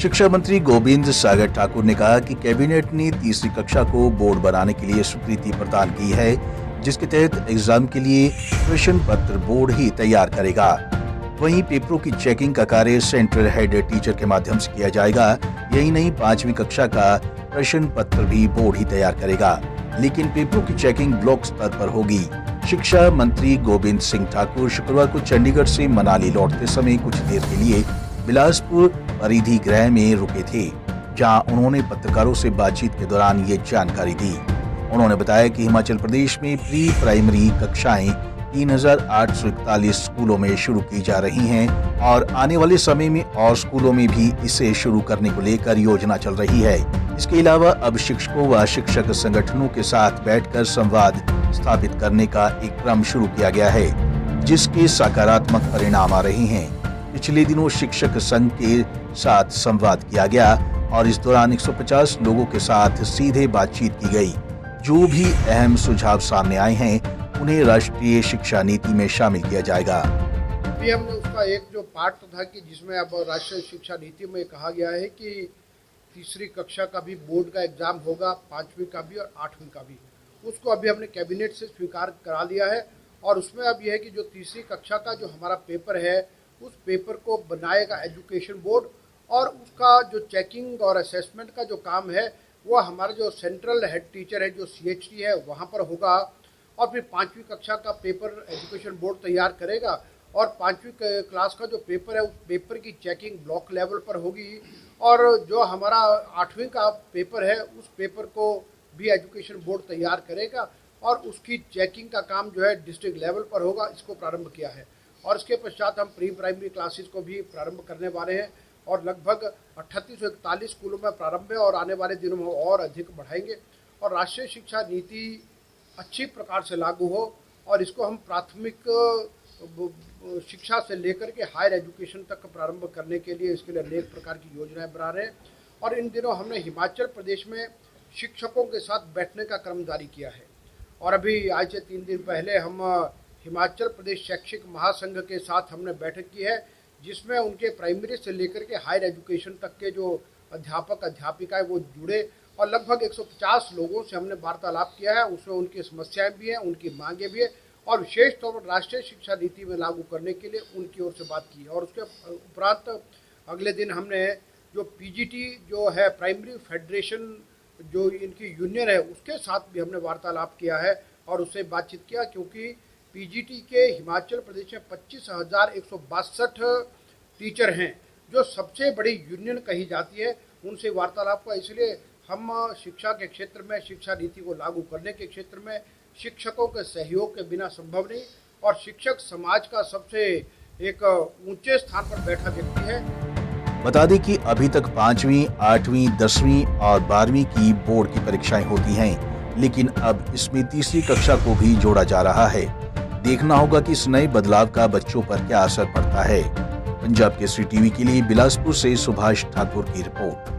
शिक्षा मंत्री गोविंद सागर ठाकुर ने कहा कि कैबिनेट ने तीसरी कक्षा को बोर्ड बनाने के लिए स्वीकृति प्रदान की है, जिसके तहत एग्जाम के लिए प्रश्न पत्र बोर्ड ही तैयार करेगा। वहीं पेपरों की चेकिंग का कार्य सेंट्रल हेड टीचर के माध्यम से किया जाएगा। यही नहीं, 5वीं कक्षा का प्रश्न पत्र भी बोर्ड ही तैयार करेगा, लेकिन पेपरों की चेकिंग ब्लॉक स्तर पर होगी। शिक्षा मंत्री गोविंद सिंह ठाकुर शुक्रवार को चंडीगढ़ से मनाली लौटते समय कुछ देर के लिए बिलासपुर परिधि गृह में रुके थे, जहां उन्होंने पत्रकारों से बातचीत के दौरान ये जानकारी दी। उन्होंने बताया कि हिमाचल प्रदेश में प्री प्राइमरी कक्षाएं 3841 स्कूलों में शुरू की जा रही हैं और आने वाले समय में और स्कूलों में भी इसे शुरू करने को लेकर योजना चल रही है। इसके अलावा अब शिक्षकों व शिक्षक संगठनों के साथ बैठकर संवाद स्थापित करने का एक क्रम शुरू किया गया है, जिसके सकारात्मक परिणाम आ रहे हैं। पिछले दिनों शिक्षक संघ के साथ संवाद किया गया और इस दौरान 150 लोगों के साथ सीधे बातचीत की गई। जो भी अहम सुझाव सामने आए हैं उन्हें राष्ट्रीय शिक्षा नीति में शामिल किया जाएगा। अभी हमने उसका एक जो पार्ट था कि जिसमें अब राष्ट्रीय शिक्षा नीति में कहा गया है कि तीसरी कक्षा का भी बोर्ड का एग्जाम होगा, 5वीं का भी और 8वीं का भी। उसको अभी हमने कैबिनेट से स्वीकार करा लिया है और उसमें अब यह है कि जो तीसरी कक्षा का जो हमारा पेपर है उस पेपर को बनाएगा एजुकेशन बोर्ड और उसका जो चेकिंग और असेसमेंट का जो काम है वो हमारा जो सेंट्रल हेड टीचर है जो CHT है वहाँ पर होगा। और फिर 5वीं कक्षा का पेपर एजुकेशन बोर्ड तैयार करेगा और 5वीं क्लास का जो पेपर है उस पेपर की चेकिंग ब्लॉक लेवल पर होगी और जो हमारा 8वीं का पेपर है उस पेपर को भी एजुकेशन बोर्ड तैयार करेगा और उसकी चेकिंग का काम जो है डिस्ट्रिक्ट लेवल पर होगा। इसको प्रारंभ किया है और इसके पश्चात हम प्री प्राइमरी क्लासेस को भी प्रारंभ करने वाले हैं और लगभग 3841 स्कूलों में प्रारंभ है और आने वाले दिनों में और अधिक बढ़ाएंगे और राष्ट्रीय शिक्षा नीति अच्छी प्रकार से लागू हो और इसको हम प्राथमिक शिक्षा से लेकर के हायर एजुकेशन तक प्रारंभ करने के लिए इसके लिए अनेक प्रकार की योजनाएं बना रहे हैं। और इन दिनों हमने हिमाचल प्रदेश में शिक्षकों के साथ बैठने का क्रम जारी किया है और अभी आज से 3 दिन पहले हम हिमाचल प्रदेश शैक्षिक महासंघ के साथ हमने बैठक की है, जिसमें उनके प्राइमरी से लेकर के हायर एजुकेशन तक के जो अध्यापक अध्यापिकाएं वो जुड़े और लगभग 150 लोगों से हमने वार्तालाप किया है। उसमें उनकी समस्याएं भी हैं, उनकी मांगे भी है और विशेष तौर पर राष्ट्रीय शिक्षा नीति में लागू करने के लिए उनकी ओर से बात की है। और उसके उपरांत अगले दिन हमने जो PGT जो है प्राइमरी फेडरेशन जो इनकी यूनियन है उसके साथ भी हमने वार्तालाप किया है और उससे बातचीत किया, क्योंकि PGT के हिमाचल प्रदेश में 25,162 टीचर हैं जो सबसे बड़ी यूनियन कही जाती है। उनसे वार्तालाप का इसलिए हम शिक्षा के क्षेत्र में शिक्षा नीति को लागू करने के क्षेत्र में शिक्षकों के सहयोग के बिना संभव नहीं और शिक्षक समाज का सबसे एक ऊंचे स्थान पर बैठा व्यक्ति है। बता दें कि अभी तक 5वीं, 8वीं, 10वीं और 12वीं की बोर्ड की परीक्षाएं होती हैं, लेकिन अब इसमें तीसरी कक्षा को भी जोड़ा जा रहा है। देखना होगा कि इस नए बदलाव का बच्चों पर क्या असर पड़ता है। पंजाब केसरी टीवी के लिए बिलासपुर से सुभाष ठाकुर की रिपोर्ट।